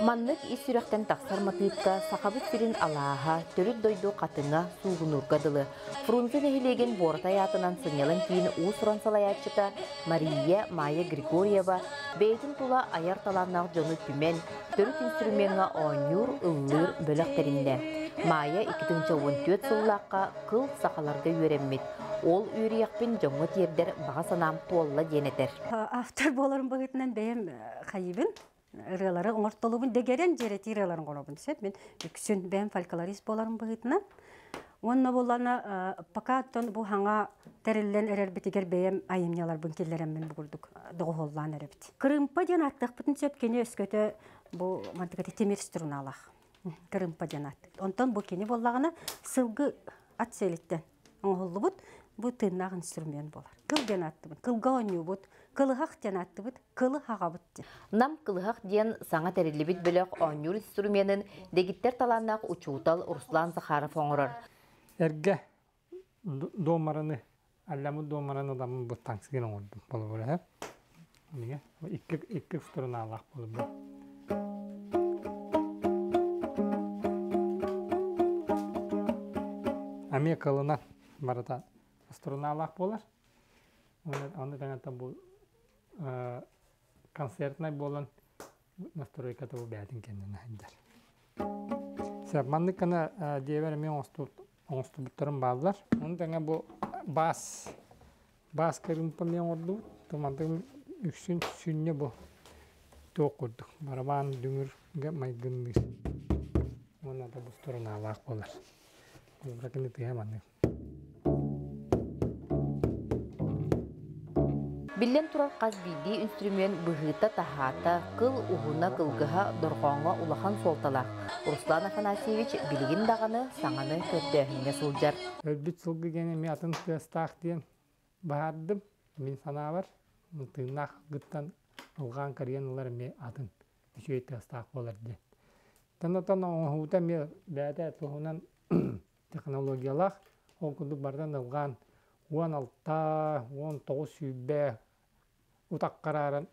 Manlık isürəkten taksarmatıqqa saxabıt birin alaha, törüt doydu qatına suğunur qadılı. Frunze nehilegen borta yatından sınyalan keyin usuran salayatçıta Mariya Maya Grigorieva beytin tula ayar talanaq jonu tümen, törüt instrümenga oynur ıllır böləkterinde. Maya 2014 sıllaqqa kıl saxalarga yöremmet. Ol üyriyakpin jonu terder bağa sanam tolla deneter. Автор боларын бағытынан бәйім қайыбын. Ырылары оңортолугун дегерен жерети ырыларын конобун десет мен үксүн бен фольклорист боларын быгытына онно боллана пока тон бу ханга терилен эрер битигер бем айымнялар бункеллерен мен бугурдук доголлан эребит кырымпа ден аттык бүтүн сөпкени өскөтө бу мантыкати темир струналах кырымпа ден ат онтон бу кени боллагына сылгы ат селиттен оңоллубут бу тыннак инструмент болар кыл ден аттыбын кылга ойнубут кылыхак ден аттыбыт кылы хагабыт. Нам кылыхак ден саңа терилибит бөлөк онюр инструментин дегиттер таланнак учуутал Руслан Захаров оңорор. Эрге домараны Allamı doğmanan adamın bu tanksı gelen oldu. Bolu böyle hep. Niye? İki üstüne Allah bolu bu. Amerikalılar barada üstüne Allah bolar. Onu da bu konsertine bolan настройка bu bədin kendine eder. Sebmanlık kana diyevermeyen onstubutlarım bağlılar. Onu da bu bas kırımpamayan oldu. Tomatım üksün sünne bu. Dokurduk. Baraban dümür maygındır. Ona da bu sorun Allah bolar. Bırakın eti hemen. Билен турар қаз биди инструмент быһыта тахата кыл уһуна кылгыха доргоңга улахан солталак. Руслан Афанасьевич билигин даганы саңаны көттөһүнө сылжар. Өлбүт сылгы гене ми атын тастак диен баардым. Мен санабар. Мынтынак гыттан алган карьянлар ми атын. Үшөй тастак болар ди. Танатан оңута ми бәдә туһунан технологиялар окуду бардан алган 16-19 sübbe utak kararın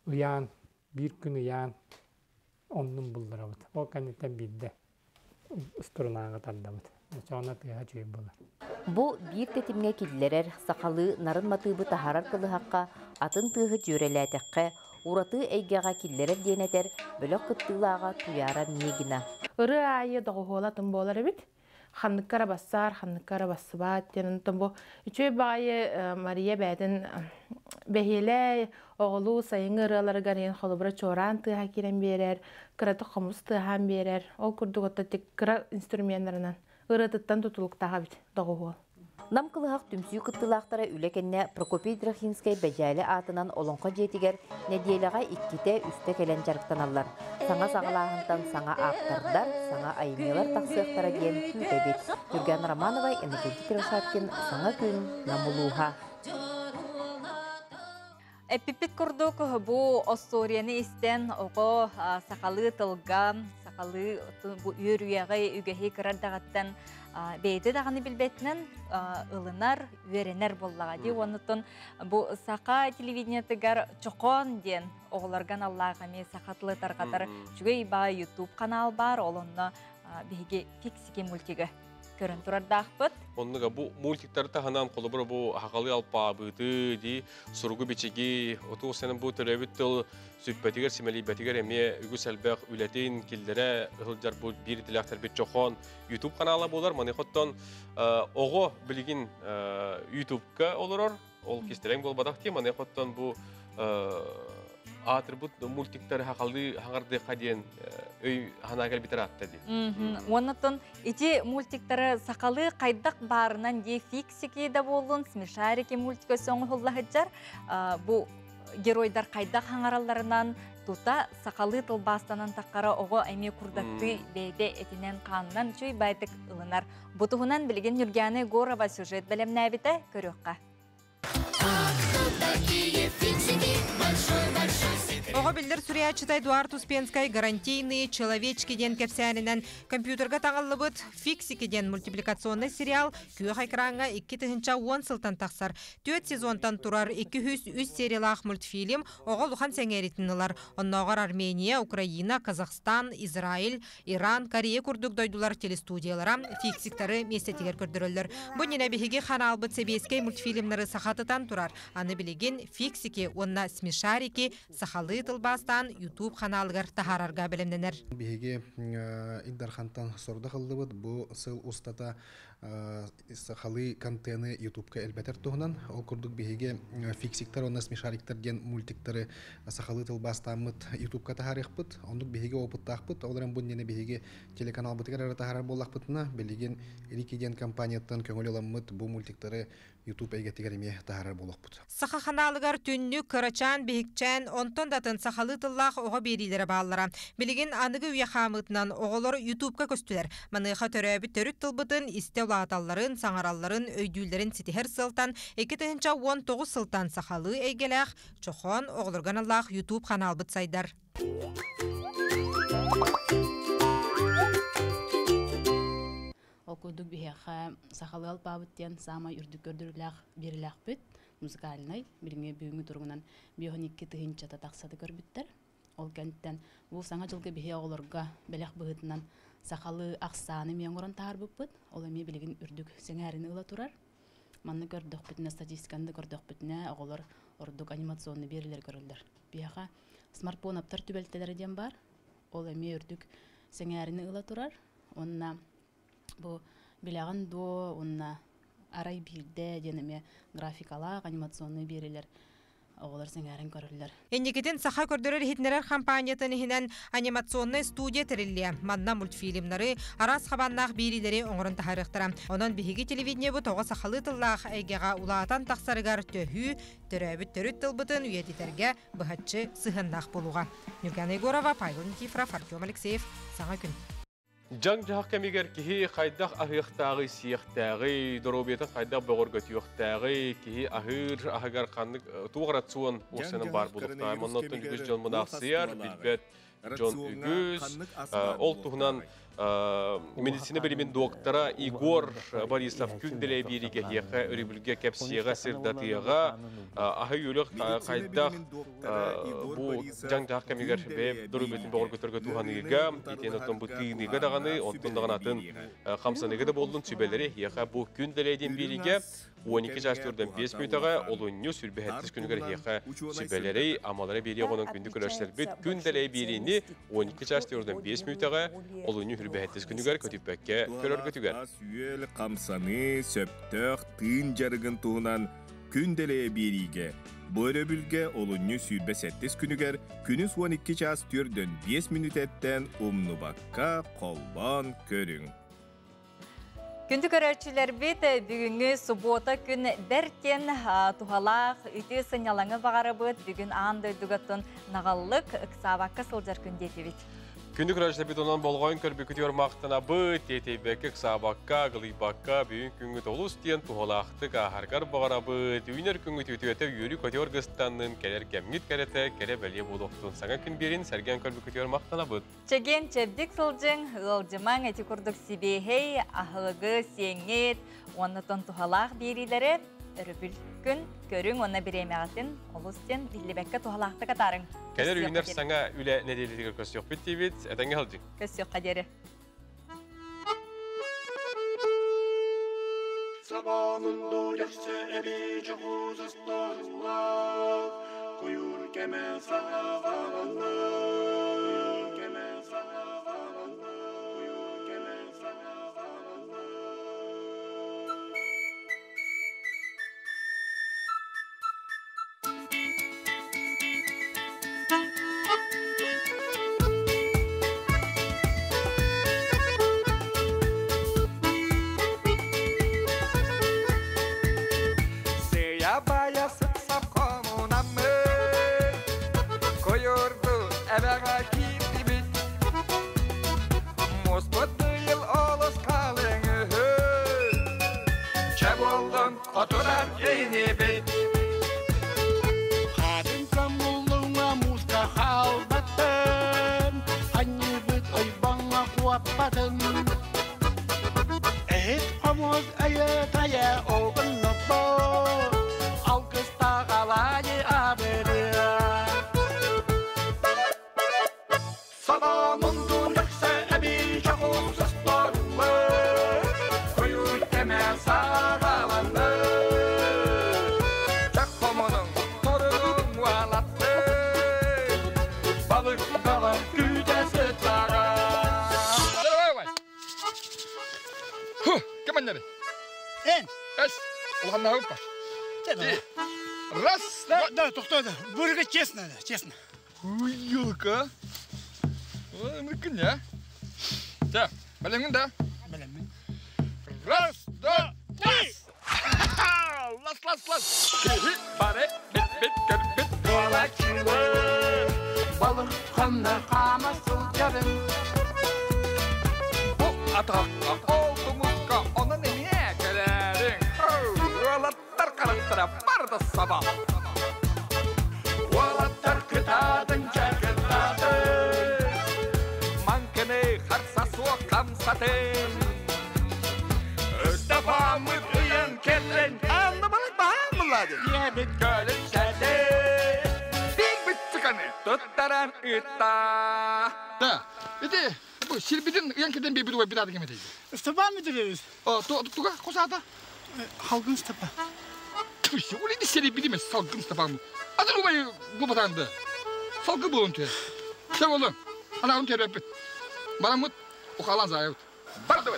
uyan, bir gün uyan onun buldur avut. O kanitten bildi. Üstürunağı tardavut. Sonra tüya çöy bulur. Bu bir tetimge killerer sakalı narın matıbı taharar kılı haqqa atın tığı jöreletekke uratı eygaga killerer diyeneter bölök kıttığılağa tuyara niyegina. Irı ayı doğuholatın bolar ebit. Xanlıkara bassar, xanlıkara bassıbat. Yani bu üçü bayi Maria bədin behile oğlu sayın ırıları garayın xolubura çoğran tığa kiren berer, kıratı xomuz tığa berer. O kurduk otta tek kıra instrumentlarından ırıtıttan tutuluk tağa bit doğuhol. Нам кылыхак түмсүү кыттылаактара үлекенне Прокопий Драхинскай бәжәле атынан олонқа жетигер недиелеға икките үсте келен жарықтаналар. Саңа сағалағынтан саңа ақтардар, саңа айымелар тақсықтара ген күйтебет. Юрген Романовай, Энекенти Кирашаткин, саңа күн намулуға. Эпипит курдук бу осторияны истен ого сакалы тылгам, сакалы бу үйрüyäge үгеһи кырардагаттан бейди даганы билбетнен ылынар, веренер боллага ди. Онутун бу сака телевидениятыгар чокон ден оголарган Аллага ме сакатлы таргатар жүгөй ба YouTube канал бар, олонно биги фиксики мультиге көрін тұрардақпыт. Онныға бұл мультиктарды ханан қолыбыр бұл хақалы алпа бұйты ди сұрғы бечеги оту сенің бұл түрәбіттіл сүппәтігер, семелейбәтігер әме үгі сәлбәқ үләтейін келдері ұғылжар бұл бір тіліқтер бет жоқон YouTube каналы болар. Маны қоттан оғы білген YouTube-ка олырыр. Ол кестерен бол бадақ те. Маны қоттан бұл атрибут мультиктары хақалды хаңарды қаден өй ханагар битер атты ди. Оннотон ити мультиктары сақалы қайдақ барынан де фиксики да болын, смешарики мультика соңы хуллахыджар. Бу геройдар қайдақ хаңараларынан тута сақалы тылбастанан таққара оғы әме құрдатты бейде етінен қанынан чөй байтық ылынар. Бұтығынан білген Юрганы Горова сюжет білімні әбіті көріққа. Ого билдер Сурьячытай Эдуард Успенскай гарантийные человечки ден кепсянинен компьютерга таңылыбыт фиксики ден мультипликационный сериал күйөх экранга 2-10 сылтан тақсар. 4 сезонтан турар 203 сериялах мультфильм ого лухан сәңеритінілар. Оннағар Армения, Украина, Казахстан, Израиль, Иран, Корея күрдік дойдулар телестудиялара фиксиктары местетігер көрдірілдер. Бұнен әбіхеге ханалбыт себескей мультфильмнары сақатытан турар. Аны білеген фиксики, онна смешарики, сақалы тылбастан YouTube каналыгар тахарарга белемненер. Биһиге Идархантан сорда кылдыбыт бу сыл устата сахалы контенты YouTube-ка элбетер туһунан ол курдук биһиге фиксиктер онна смешариктер ген мультиктары сахалы тылбастамыт YouTube-ка тахарыхпыт ондук биһиге опыттахпыт оларан буннене биһиге телеканал бытыгар тахарар боллахпытына билеген Рикиден компанияттан көңүл аламмыт бу мультиктары YouTube эйгетигер эме тахарар боллахпыт. Саха ханалыгар түннү кырачан бихикчен онтон датын сахалы тыллах ого берилere баллара. Билеген аныгы уяхамытынан оголор YouTube-ка көстүлер. Маныха төрөбү төрүт тылбытын исте улааталларын, саңаралларын, өйдүүлөрүн ситихер сылтан 2-19 сылтан сахалы эйгелах чохон оголорган Аллах YouTube каналбыт сайдар. Ол курдук бихеха сахалал пабыттен самай үрдүк көрдүрләх бириләх бит музыкальный билиңе бүгүнгү тургунан бионикки тыгынчата таксады көрбүттер. Ол кенттен бу саңа жылгы бихе оголорга белек быгытынан сахалы аксаны меңорон таарбыппыт. Ол эми билигин үрдүк сеңәрини ыла турар. Манны көрдүк бүтүнө статистиканды көрдүк бүтүнө оголор ордук анимационный берилер көрүлдүр. Бияха смартфон аптар түбөлтелери ден бар. Ол эми үрдүк сеңәрини ыла турар. Онна бу билеган до онна арай бирде денеме графикалар анимационный берилер оголор сеңәрин көрүлдүр. Энникетин саха көрдөрөр хитнерер компаниятын хинен анимационный студия терилле. Манна мультфильмнары, арас хабаннах бирилери оңорун тахарыктара. Онон биһиги телевидение бу тога сахалы тыллах эйгега улаатан таксарыгар төһү, төрөбүт төрүт тылбытын үйетитерге быхатчы сыхындах болуга. Нурган Егорова, Павел Никифоров, Артем Алексеев, Саңа күн. Жан жақ кемигер кихи қайдақ ахықтағы сияқтағы, дұробеті қайдақ бұғырғы түйіқтағы, кихи ахыр ахығар қанық туғыратсуын оқсының бар бұлықта. Мұннаттың үгіз жон мұнақсияр, білбет жон үгіз, ол тұғынан медицина білімін доктора Игор Борисов күнделей береге еқі үрібілге кәпсиеға сырдатыға ахы үлік қайдақ бұл жан жақ кәмегер дұрубетін бұғыр көтіргі туғанығыға етен ұттың бұл түйінігі дағаны, онтын дағын атын қамсанығы да болдың сүбелері еқі бұл күнделейден береге 12 жастырдан 5 минутаға олуынны сүрбәхеттіз күнігер еқі сүбелері амалары бере ғының күнді көрәшілер бүт күнделей берені 12 жастырдан 5 минутаға олуынны сүрбәхеттіз күнігер көтіппәкке көрір көтігер. Сүйел қамсаны сөптіқ тыын жарығын туғынан күнделей береге Бөрі бүлге олуынны сүрбәсеттіз күнігер күніз 12 жастырдан 5 минут әттен ұмныбаққа қолбан көрің. Күнді көрәрчілер бет бүгінгі суббота күн дәртен тухалақ үті сынялаңы бағары бұд бүгін аңды дүгіттін нағаллық ұқсабаққа сылжар күндеті бет. Күнді көрәшілер бет онан болғайын көрбі күтер мақтына бұд, етейбәкі ұқсабаққа, ғылайбаққа, бүгін күнгі толыс ден тухалақтық ағарғар бағара бұд, үйінер күнгі түтіветі үйірі көтер ғыстанның кәлер кәмгіт кәреті кәле бәле болуқтың саңа күн берін сәрген көрбі күтер мақтына бұд. Чеген чәбдік сылжың, ғылжымаң әті күрдік сибейхей, ахылығы сеңет, онытын тухалақ берилері, үрібіл күн көрің оны біремеғатын, олыстен білібәкке тухалақты қатарың. Кәлер үйінер саңа үлі неделетігер көсіоқ бітті бет, әтәңге қалжың? Көсіоқ қадері. Sabahında yaşça ebici huzuslarlar, kuyur kemen sana varallar, kemen sana varallar, kuyur kemen sana varallar. Baya sıksap komunamı koyurdu eve gitti bit Moskva değil oğuz kalını Çab oldun oturar yeni bit Kadın samulluğuna muska halbattın Hani bit ay bana kuappadın Et pamuz ayet aya oğun noppo Ulan ne yapar? Раз, да, тоқтады. Бөріге честно, честно. Ой, елка. Ой, мүмкін, да. Білемін, да? Білемін. Раз, два, tres. Лас. Баре, бит, бит. Балачылы, балық қанды қамасыл жарым. Бұл атаққа қолдымызға оның не кәрерің? Олаттар қарақтыра барды саба. Олаттар күтадың жәкітады. Манкіні қарсасуы қамсатын. Amıt uyan ketren. Anlamalık bahar mıladı? Yebit gölün çerde. Bir bitti kanı. Tuttaran ıtta. Da. Iti. Bu silbidin yankiden bir var bir daha demeydi. Степан Митревич. O tuga kosada. Halkın Степан. Tuş. Uli di silbidi mi salgın Stefan bu. Adın umayı bu batandı. Salgı bu ontu. Sen oğlum. Ana onu teröpet. Bana mut o kalan zayıf. Bardı.